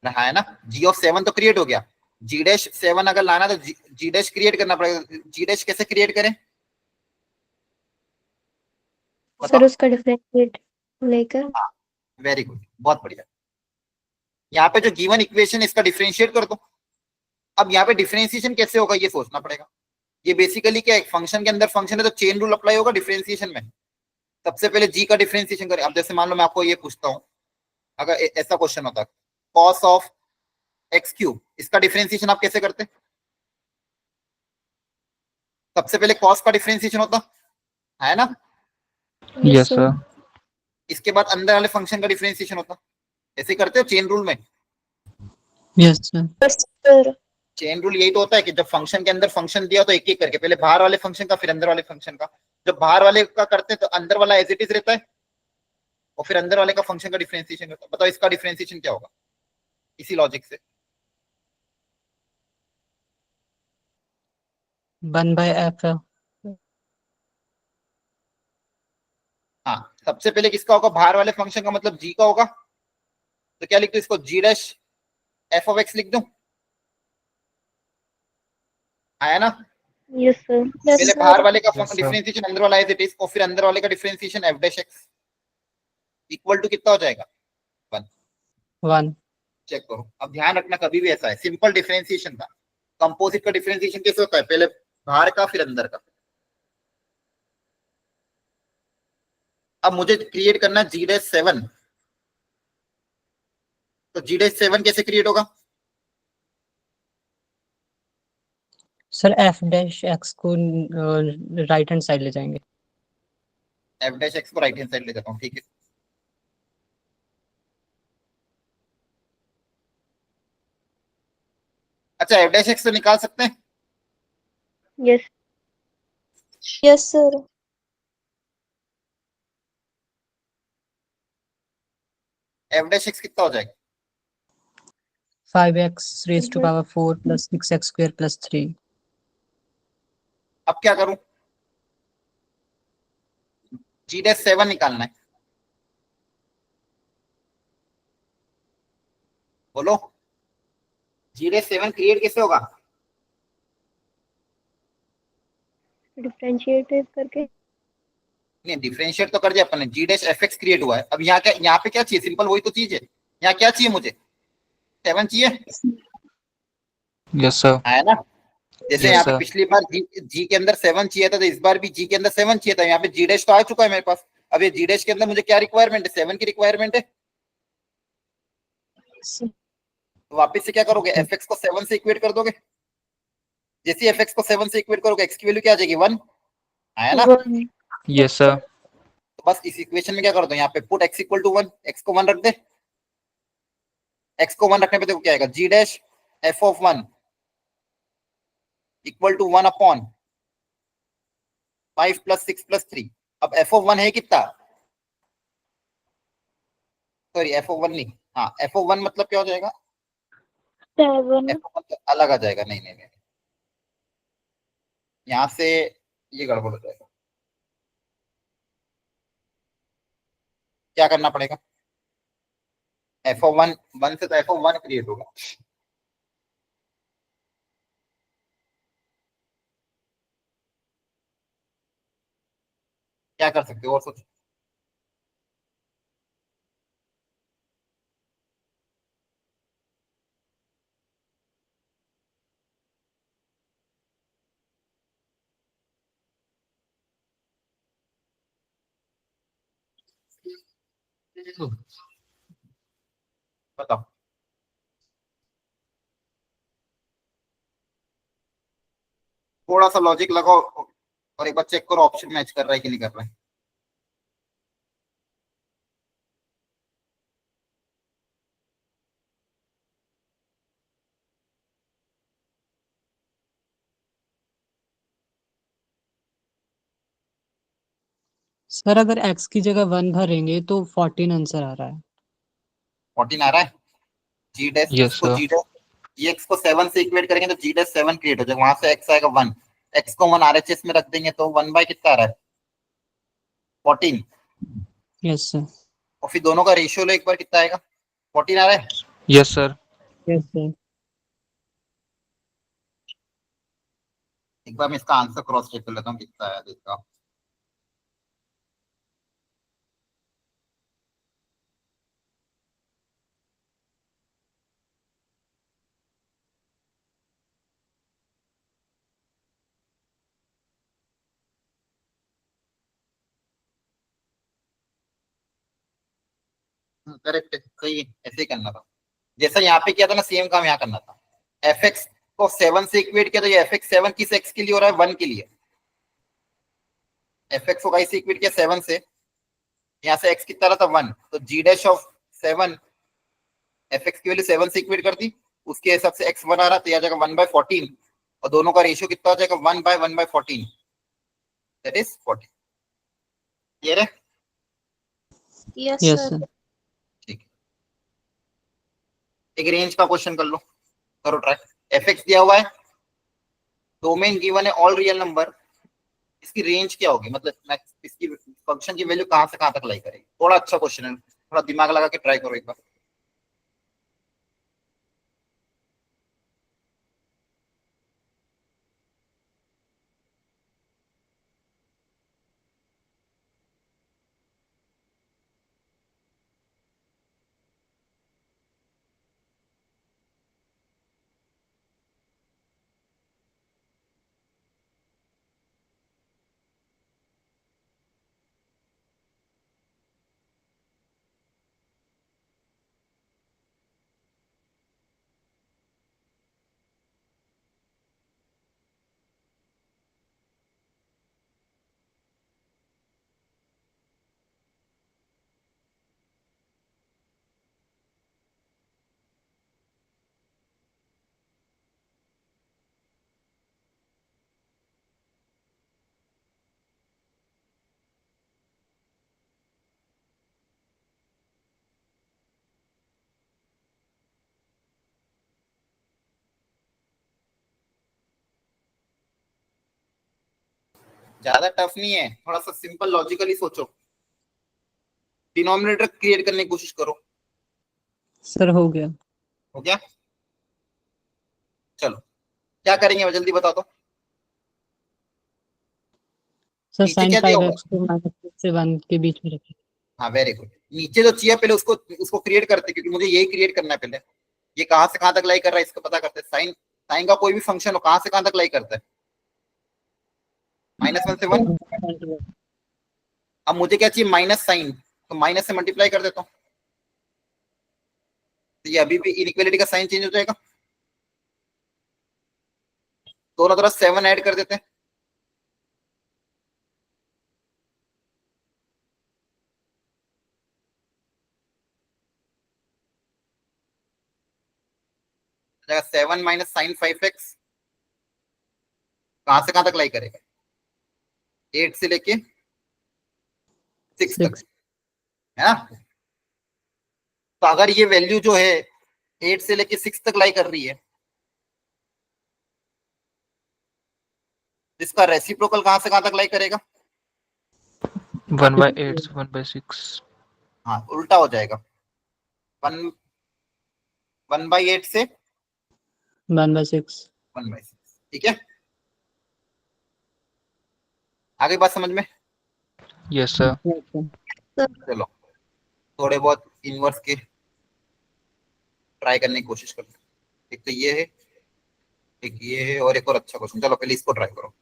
रहा है ना, जी ऑफ 7 तो क्रिएट हो गया, जी डैश 7 अगर लाना तो जी डैश क्रिएट करना पड़ेगा। जी डैश कैसे क्रिएट करें सर बताओ? उसका डिफरेंशिएट लेकर वेरी गुड, बहुत बढ़िया। यहाँ पे जो गिवन इक्वेशन इसका डिफरेंशिएट कर दो। अब यहाँ पे डिफरेंशिएशन कैसे होगा ये सोचना पड़ेगा। ये बेसिकली क्या है, फंक्शन के अंदर फंक्शन है तो चेन रूल अप्लाई होगा डिफरेंशिएशन में। सबसे पहले जी का डिफरेंशिएशन करें। अब जैसे मान लो मैं आपको ये पूछता हूँ, अगर ऐसा क्वेश्चन होता कॉस ऑफ एक्स क्यूब, इसका डिफरेंशिएशन आप कैसे करते? सबसे पहले कॉस का डिफरेंशिएशन होता है ना, Yes, sir. इसके बाद अंदर वाले फंक्शन का डिफरेंशिएशन होता, ऐसे करते हो चेन रूल में। Yes sir. Sir chain rule यही तो होता है कि जब फंक्शन के अंदर फंक्शन दिया तो एक एक करके, पहले बाहर वाले फंक्शन का फिर अंदर वाले फंक्शन का। जब बाहर वाले का करते हैं तो अंदर वाला एज इट इज रहता है और फिर अंदर वाले का फंक्शन का डिफरेंशिएशन करता है। बताओ इसका डिफरेंशिएशन क्या होगा इसी लॉजिक से? 1/f। हाँ, सबसे पहले किसका होगा, बाहर वाले फंक्शन का, मतलब जी का होगा। तो क्या लिख दो इसको, जी डैश एफ ऑफ एक्स लिख दूं, आया ना? यस सर पहले बाहर वाले का Yes, sir. डिफरेंशिएशन अंदर वाला एज इट इज और फिर अंदर वाले का differentiation F dash X equal to कितना हो जाएगा 1। चेक करो। अब ध्यान रखना कभी भी ऐसा है, सिंपल डिफरेंशिएशन था। कंपोजिट का डिफरेंशिएशन कैसे होता है, पहले बाहर का फिर अंदर का। अब मुझे क्रिएट करना है G-7, तो G-7 कैसे क्रिएट होगा? सर एफ डैश एक्स को राइट हैंड साइड ले जाएंगे। F-X को राइट हैंड साइड ले जाता हूँ, ठीक है। अच्छा, F-X से निकाल सकते हैं? Yes. Yes, sir. F-X कितना हो जाएगा? 5x raised to power 4 plus 6x square plus 3। अब क्या करूं? G-7 निकालना है, बोलो। G-7 क्रिएट कैसे होगा? Differentiate करके. नहीं, डिफरेंशिएट तो कर दिया अपन ने, G-F-X क्रिएट हुआ है। अब यहाँ क्या, यहाँ पे क्या चाहिए? सिंपल वही तो चीज है। यहाँ क्या चाहिए मुझे? 7 चाहिए, Yes, sir. आया ना? जैसे Yes, यहाँ पे sir. पिछली बार G के अंदर 7 चाहिए था, तो इस बार भी G के अंदर 7 चाहिए था। यहाँ पे G- तो आ चुका है मेरे पास। अब ये G- के अंदर मुझे क्या रिक्वायरमेंट है? 7 की रिक्वायरमेंट है। तो वापस से क्या करोगे? F-X को 7 से इक्वेट कर दोगे। जैसे ही F-X को 7 से इक्वेट करोगे, X की वैल्यू क्या आ जाएगी? 1, आया ना? One. Yes, sir. तो बस इस इक्वेशन में क्या कर दो, यहाँ पे put x equal to 1, x को 1 रख दे। x को 1 रखने पे देखो क्या आएगा? G-F(1) equal to 1 upon 5 plus 6 plus 3। अब f(1) है कितना? सॉरी, f(1) नहीं, हाँ, f(1) मतलब क्या हो जाएगा? 7. f(1) तो अलग आ जाएगा। नहीं नहीं नहीं, यहाँ से ये गड़बड़ हो जाएगा। क्या करना पड़ेगा? f(1) 1 से तो f(1) क्रिएट होगा। क्या कर सकते हो और सोचो। बताओ। थोड़ा सा लॉजिक लगाओ और एक बार चेक करो ऑप्शन मैच कर रहा है कि नहीं कर रहा है। सर अगर x की जगह 1 भरेंगे तो 14 आंसर आ रहा है। 14 आ रहा है। G डैश Yes, इसको sir. G डैश x को 7 से इक्वेट करेंगे तो G-7 क्रिएट हो जाएगा। वहां से x आएगा 1, x को 1 RHS में रख देंगे तो 1 बाय कितना आ रहा है? 14। Yes sir. और फिर दोनों का रेशियो लो एक बार, कितना आएगा? 14 आ रहा है। Yes, sir. Yes sir. एक बार मैं इसका आंसर क्रॉस चेक कर लेता हूँ कितना आया इसका। करेक्ट है, सही है, ऐसे ही करना था। जैसा यहाँ पे किया था ना, सेम काम यहाँ करना था। F-X को 7 से इक्वेट किया तो ये F-X 7 किस x के लिए हो रहा है? 1 के लिए। F-X को कैसे इक्वेट किया? 7 से। यहाँ से x कितना रहा था? 1, तो G'(7) F-X की वैल्यू 7 से इक्वेट कर दी, उसके हिसाब से x 1 आ रहा, तो आ जाएगा 1/14, और दोनों का रेशियो कितना हो जाएगा? 1/1/14, दैट इज 14। क्लियर है? Yes, yes sir. सर। ठीक है, एक रेंज का क्वेश्चन कर लो, करो ट्राई। F-X दिया हुआ है, डोमेन गिवन है ऑल रियल नंबर, इसकी रेंज क्या होगी? मतलब मैं इसकी फंक्शन की वैल्यू कहां से कहां तक लाई करेगी? थोड़ा अच्छा क्वेश्चन है, थोड़ा दिमाग लगा के ट्राई करो एक बार। ज्यादा टफ नहीं है, थोड़ा सा सिंपल लॉजिकली सोचो, डिनोमिनेटर क्रिएट करने की कोशिश करो। सर हो गया। हो गया? चलो क्या करेंगे मैं जल्दी बता दो। सर नीचे साइन क्या दिया 5x को -6 से 1 के बीच में रखें। हाँ वेरी गुड। नीचे जो चाहिए पहले उसको उसको क्रिएट करते, क्योंकि मुझे यही क्रिएट करना है पहले। ये कहाँ से कहाँ तक लाई कर रहा है इसको पता करते। साइन साइन का कोई भी फंक्शन हो कहाँ से कहाँ तक लाई करता है, -1 से 1। अब मुझे क्या चाहिए, माइनस साइन, तो माइनस से मल्टीप्लाई कर देता हूँ, तो ये अभी भी इनइक्वालिटी का साइन चेंज हो जाएगा। दोनों तरफ 7 ऐड कर देते हैं, जाएगा 7 माइनस साइन 5x, कहां से कहां तक लाई करेगा, 8 से लेके 6 तक, 6 है ना। तो अगर ये वैल्यू जो है 8 से लेके 6 तक लाई कर रही है, इसका रेसिप्रोकल कहां से कहां तक लाई करेगा। 1/8 से 1/6। हाँ उल्टा हो जाएगा, 1/8 से 1/6। 1/6। ठीक है, आगे बात समझ में। Yes sir. चलो थोड़े बहुत इनवर्स के ट्राई करने की कोशिश करते हैं। एक तो ये है, एक ये है, और एक और अच्छा क्वेश्चन। चलो पहले इसको ट्राई करो।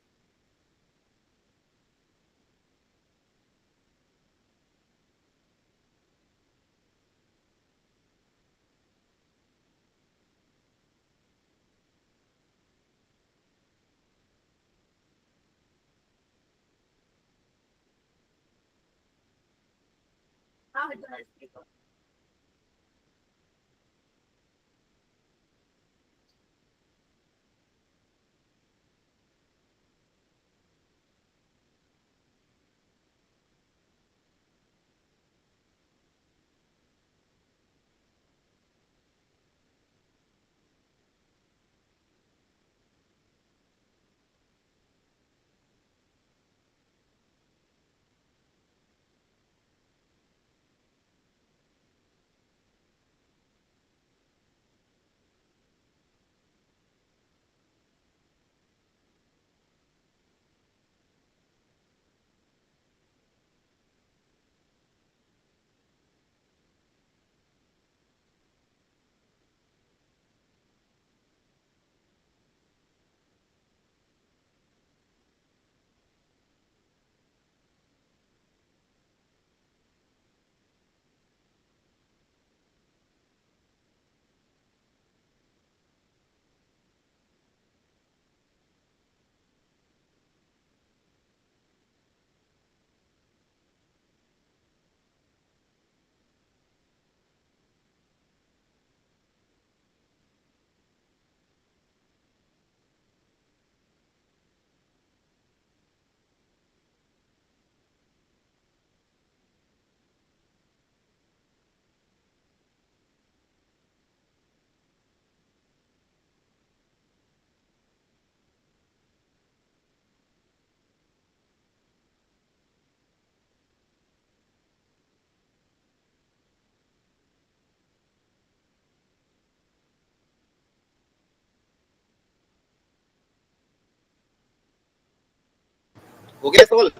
हो गया सवाल,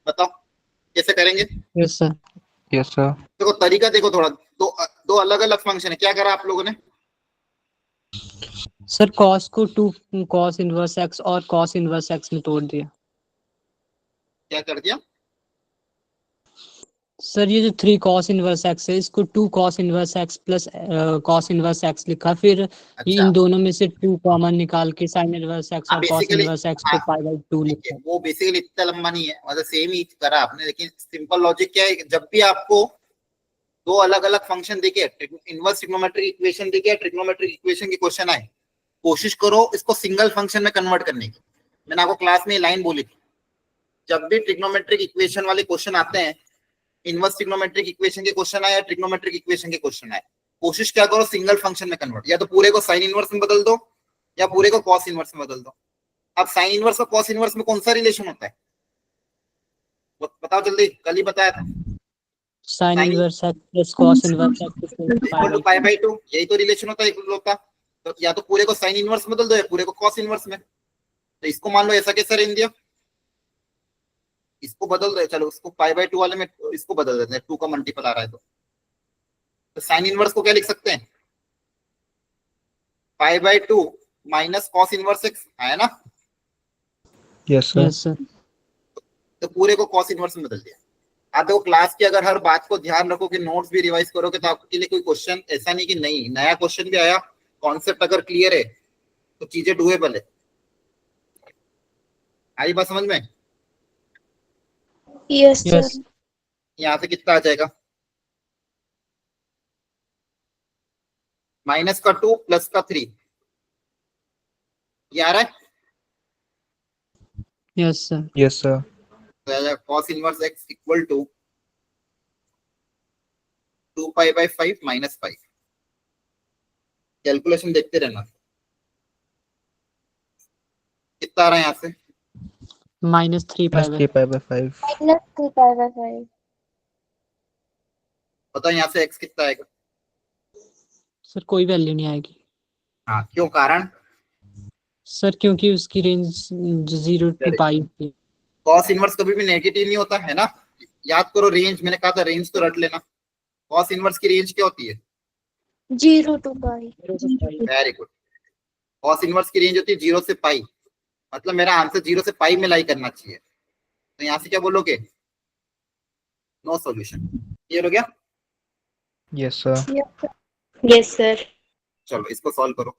बताओ कैसे करेंगे। Yes sir. Yes sir. देखो तरीका देखो, थोड़ा दो अलग अलग फंक्शन है। क्या करा आप लोगों ने, सर cos को 2 cos इनवर्स x और cos इनवर्स x में तोड़ दिया। क्या कर दिया, सर ये जो 3 cos इनवर्स x है इसको 2 cos inverse x plus cos inverse x लिखा, फिर ये अच्छा इन दोनों में से 2 कॉमन निकाल के sin इनवर्स x हाँ और cos बेसिकली, इनवर्स x हाँ को π/2 ठीक लिखा। है, वो बेसिकली इतना लंबा नहीं है, मतलब सेम ही करा आपने। लेकिन सिंपल लॉजिक क्या है, जब भी आपको दो अलग अलग फंक्शन देके इनवर्स ट्रिग्नोमेट्रिक इक्वेशन देके ट्रिग्नोमेट्रिक इक्वेशन की क्वेश्चन आए, कोशिश करो इसको सिंगल फंक्शन में कन्वर्ट करने की। मैंने आपको क्लास में लाइन बोली थी, जब भी ट्रिग्नोमेट्रिक इक्वेशन वाले क्वेश्चन आते हैं, इनवर्स ट्रिग्नोमेट्रिक इक्वेशन के क्वेश्चन आए या ट्रिग्नोमेट्रिक इक्वेशन के क्वेश्चन आए, कोशिश क्या करो सिंगल फंक्शन में कन्वर्ट, या तो पूरे को साइन इनवर्स में बदल दो या पूरे को कॉस इनवर्स में बदल दो। अब साइन इनवर्स और कॉस इनवर्स में कौन सा रिलेशन होता है? बताओ जल्दी, कल ही बताया था। Sine Sin- inverse X plus cos inverse X equal to pi by 2, यही तो रिलेशन होता है एक लोग का। तो या तो पूरे को साइन इनवर्स में बदल दो या पूरे को कॉस इनवर्स में। तो इसको मान लो ऐसा कैसा रेंज दिया, इसको बदल दो, चलो उसको पाई बाई 2 वाले में इसको बदल देते हैं, 2 का मल्टीपल आ रहा है तो साइन इनवर्स को क्या लिख सकते हैं? पाई by 2 minus cos inverse x है ना। Yes, sir. Yes sir. तो पूरे को कॉस इनवर्स में बदल दिया। आप देखो क्लास की अगर हर बात को ध्यान रखोगे, नोट्स भी रिवाइज करोगे तो आपके लिए कोई क्वेश्चन ऐसा नहीं कि नहीं, नया क्वेश्चन भी आया, कॉन्सेप्ट अगर क्लियर है तो चीजें डुएबल है। आई बात समझ में? Yes sir. यस यहाँ से कितना आ जाएगा? माइनस का 2 प्लस का 3, ये आ रहा है। Yes sir. Yes, sir. Cos inverse X equal to 2 pi by 5 minus 5। Calculation देखते रहना। कितना आ रहा है यहाँ से? -3 Plus pi 3 pi by 5. -3 pi by 5। बताओ यहाँ से एक्स कितना आएगा? सर कोई वैल्यू नहीं आएगी हाँ, क्यों? कारण सर, क्योंकि उसकी रेंज 0 to पाई थी। कॉस इनवर्स कभी भी नेगेटिव नहीं होता है ना। याद करो रेंज, मैंने कहा था रेंज तो रट लेना। कॉस इनवर्स की रेंज क्या होती है? 0 to pi. Very good. Cos inverse की रेंज होती है 0 से पाई, मतलब मेरा आंसर 0 से पाई में लाई करना चाहिए। तो यहाँ से क्या बोलोगे? No solution. क्लियर हो गया? Yes, sir. Yes sir. चलो इसको सॉल्व करो।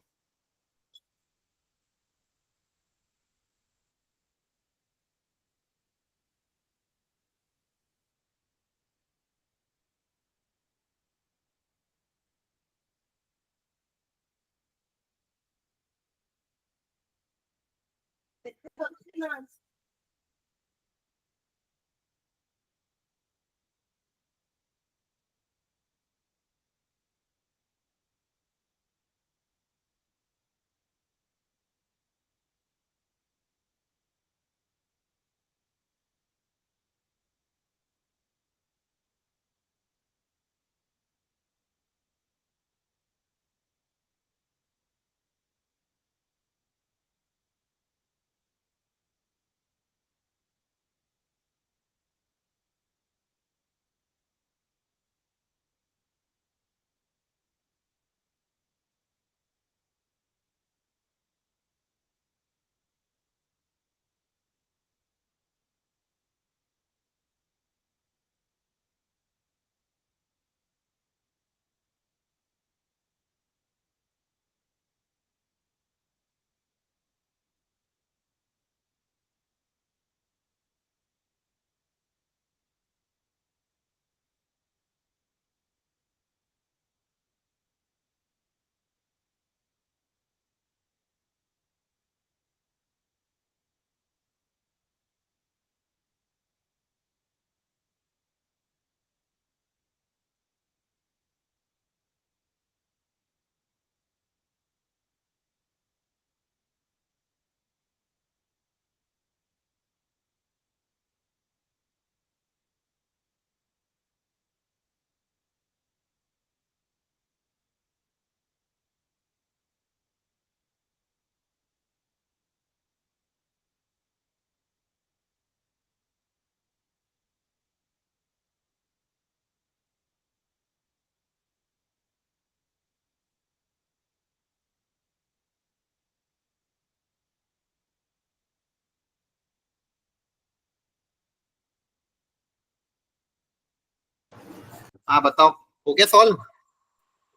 हाँ बताओ, हो गया सॉल्व?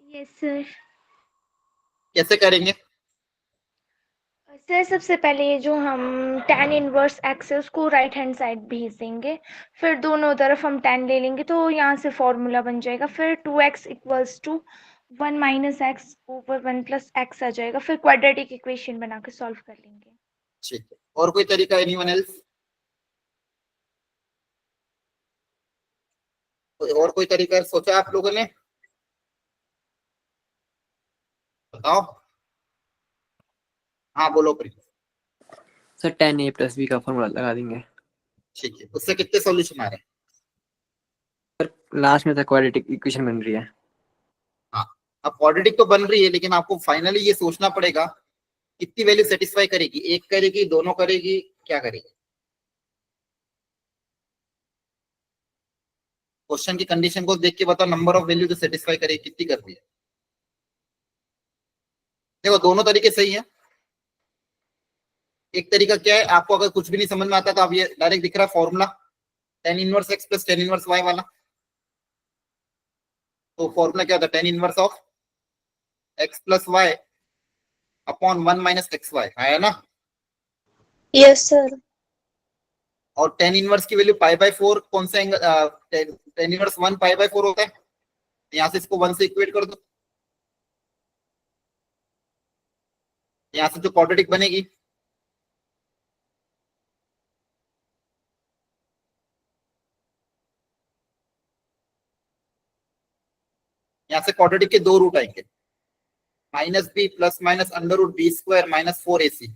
Yes sir. कैसे करेंगे? सर सबसे पहले ये जो हम tan इनवर्स एक्स है उसको राइट हैंड साइड भेज देंगे, फिर दोनों तरफ हम tan ले लेंगे तो यहाँ से फॉर्मूला बन जाएगा। फिर 2x equals to 1 minus x over 1 plus x आ जाएगा। फिर क्वाड्रेटिक इक्वेशन बना के सॉल्व कर लेंगे। ठीक है, और कोई तरीका? Anyone else? और कोई तरीका सोचा आप लोगों ने? बताओ। हाँ बोलो Preet. Sir tan a plus b का फॉर्मूला लगा देंगे। ठीक है, उससे कितने सॉल्यूशन आ रहे हैं? लास्ट में तो क्वाड्रेटिक इक्वेशन बन रही है। अब क्वाड्रेटिक तो बन रही है, लेकिन आपको फाइनली ये सोचना पड़ेगा कितनी वैल्यू सेटिस्फाई करेगी, एक करेगी, दोनों करेगी, क्या करेगी। क्वेश्चन की कंडीशन को देख के बताओ नंबर ऑफ वैल्यू जो सेटिस्फाई करेगी कितनी कर रही है। देखो दोनों तरीके सही है। एक तरीका क्या है, आपको अगर कुछ भी नहीं समझ में आता तो आप ये डायरेक्ट दिख रहा है formula tan inverse x plus tan inverse y वाला। तो फॉर्मूला क्या होता है, tan inverse of x plus y upon 1 minus X Y, है ना। Yes sir. और tan इनवर्स की वैल्यू पाई बाय 4 कौन सा angle, tan inverse 1 pi by 4 होता है। यहां से इसको 1 से इक्वेट कर दो, यहां से जो क्वाड्रेटिक बनेगी यहां से क्वाड्रेटिक के दो रूट आएंगे, minus B plus minus under root B square minus 4ac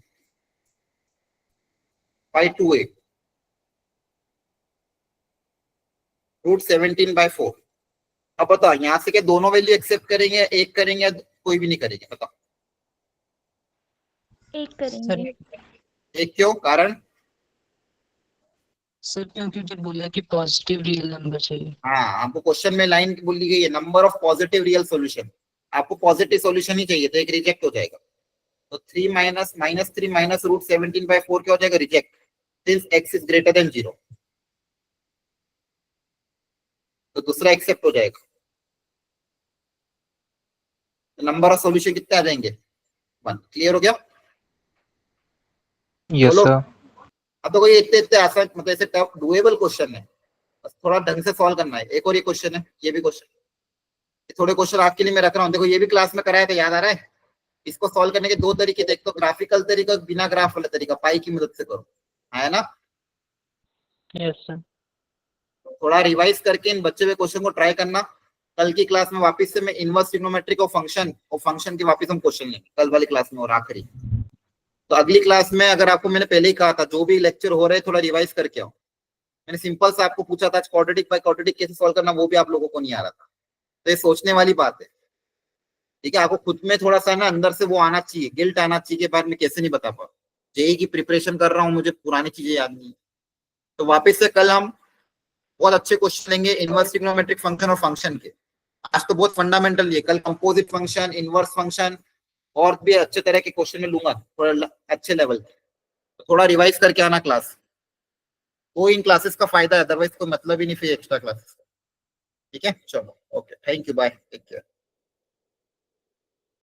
by 2a root 17 by 4। अब बताओ यहां से क्या दोनों वैल्यू एक्सेप्ट करेंगे, एक करेंगे, या कोई भी नहीं करेंगे, बताओ। एक करेंगे। एक क्यों, कारण? सर क्योंकि जो बोला कि पॉजिटिव रियल नंबर चाहिए। हाँ, आपको क्वेश्चन में लाइन बोली गई है number of positive real solution, आपको पॉजिटिव सॉल्यूशन ही चाहिए, तो एक रिजेक्ट हो जाएगा। तो 3 minus minus 3 minus root 17 by 4 क्या हो जाएगा, reject, since x is greater than 0। तो दूसरा एक्सेप्ट हो जाएगा। तो नंबर ऑफ सॉल्यूशन कितने आ जाएंगे, 1। क्लियर हो गया? Yes, बोलो। sir. अब तो कोई इतने इतने आसान, मतलब ऐसे टफ डुएबल क्वेश्चन है, बस थोड़ा ढंग से सॉल्व करना है। एक और ये क्वेश्चन है, ये भी क्वेश्चन, थोड़े क्वेश्चन आपके लिए मैं रख रहा हूँ। देखो ये भी क्लास में कराया था, याद आ रहा है। इसको सॉल्व करने के दो तरीके थे, एक तो ग्राफिकल तरीका, बिना ग्राफ वाला तरीका, पाई की मदद से करो, है ना। Yes sir. थोड़ा रिवाइज करके इन बच्चे हुए क्वेश्चन को ट्राई करना। कल की क्लास में वापस से मैं इनवर्स ट्रिग्नोमेट्री और फंक्शन के वापस हम क्वेश्चन लेंगे कल वाली क्लास में और आखिरी। तो अगली क्लास में, अगर आपको मैंने पहले ही कहा था, जो भी लेक्चर हो रहे हैं थोड़ा रिवाइज करके आओ। मैंने सिंपल से आपको पूछा था क्वाड्रेटिक बाय क्वाड्रेटिक कैसे सॉल्व करना, वो भी आप लोगों को नहीं आ रहा था। तो ये सोचने वाली बात है, ठीक है। आपको खुद में थोड़ा सा ना अंदर से वो आना चाहिए, गिल्ट आना चाहिए कि बाद में कैसे नहीं बता पा, जेई की प्रिपरेशन कर रहा हूँ, मुझे पुरानी चीजें याद नहीं। तो वापस से कल हम बहुत अच्छे क्वेश्चन लेंगे इनवर्स ट्रिग्नोमेट्रिक फंक्शन और फंक्शन के। आज तो बहुत फंडामेंटल है, कल कंपोजिट फंक्शन, इनवर्स फंक्शन और भी अच्छे तरह के क्वेश्चन में लूंगा, थोड़ा अच्छे लेवल पे। तो थोड़ा रिवाइज करके आना क्लास, वो इन क्लासेस का फायदा है, अदरवाइज कोई मतलब ही नहीं फिर एक्स्ट्रा क्लासेस। ठीक है, चलो, okay, thank you, bye, take care.